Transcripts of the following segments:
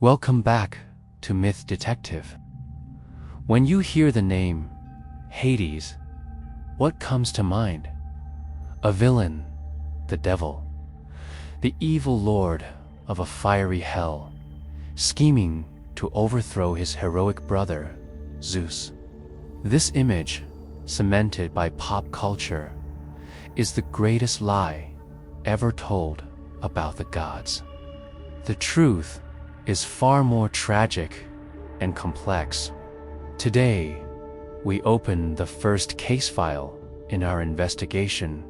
Welcome back to Myth Detective. When you hear the name Hades, what comes to mind? A villain, the devil, the evil lord of a fiery hell, scheming to overthrow his heroic brother, Zeus. This image, cemented by pop culture, is the greatest lie ever told about the gods. The truth is far more tragic and complex. Today, we open the first case file in our investigation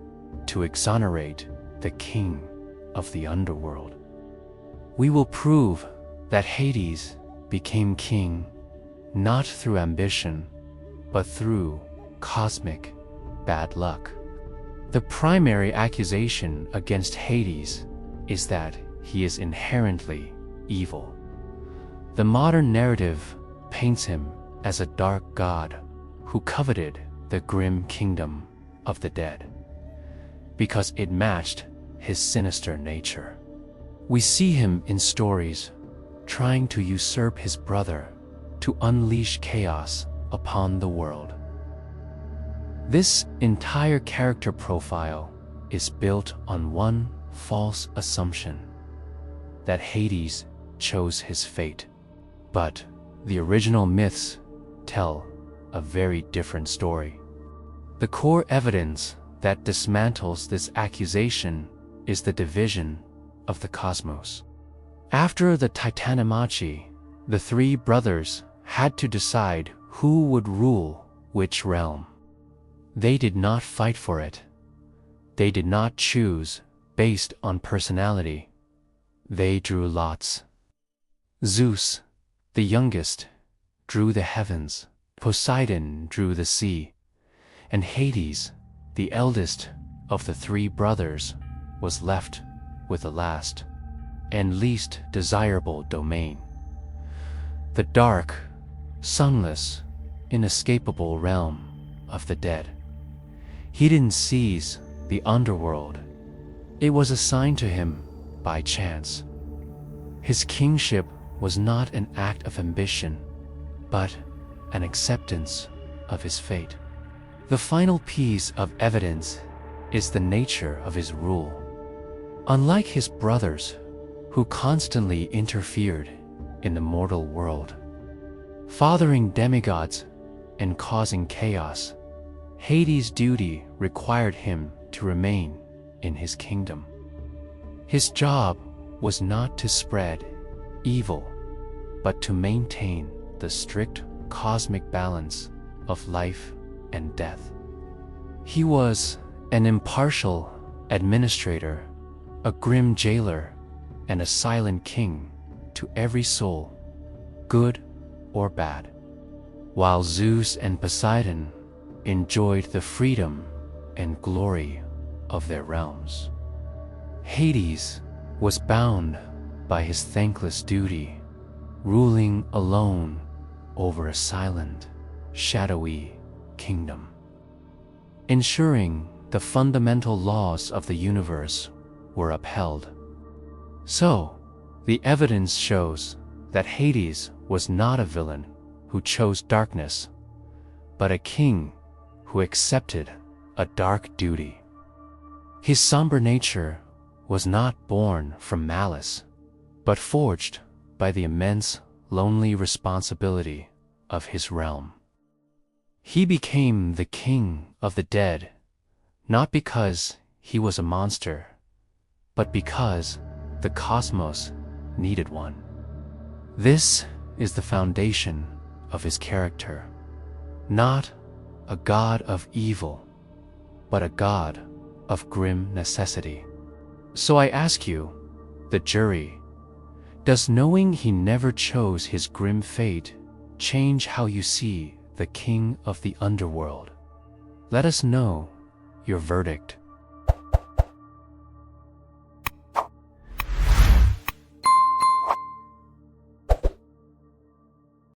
to exonerate the king of the underworld. We will prove that Hades became king not through ambition, but through cosmic bad luck. The primary accusation against Hades is that he is inherently evil. The modern narrative paints him as a dark god who coveted the grim kingdom of the dead because it matched his sinister nature. We see him in stories trying to usurp his brother to unleash chaos upon the world. This entire character profile is built on one false assumption: that Hades chose his fate. But the original myths tell a very different story. The core evidence that dismantles this accusation is the division of the cosmos. After the Titanomachy, the three brothers had to decide who would rule which realm. They did not fight for it. They did not choose based on personality. They drew lots. Zeus, the youngest, drew the heavens, Poseidon drew the sea, and Hades, the eldest of the three brothers, was left with the last and least desirable domain: the dark, sunless, inescapable realm of the dead. He didn't seize the underworld. It was assigned to him by chance. His kingship was not an act of ambition, but an acceptance of his fate. The final piece of evidence is the nature of his rule. Unlike his brothers, who constantly interfered in the mortal world, fathering demigods and causing chaos, Hades' duty required him to remain in his kingdom. His job was not to spread evil, but to maintain the strict cosmic balance of life and death. He was an impartial administrator, a grim jailer, and a silent king to every soul, good or bad. While Zeus and Poseidon enjoyed the freedom and glory of their realms, Hades was bound by his thankless duty, ruling alone over a silent, shadowy kingdom, ensuring the fundamental laws of the universe were upheld. So, the evidence shows that Hades was not a villain who chose darkness, but a king who accepted a dark duty. His somber nature was not born from malice, but forged by the immense, lonely responsibility of his realm. He became the king of the dead, not because he was a monster, but because the cosmos needed one. This is the foundation of his character: not a god of evil, but a god of grim necessity. So I ask you, the jury, does knowing he never chose his grim fate change how you see the king of the underworld? Let us know your verdict.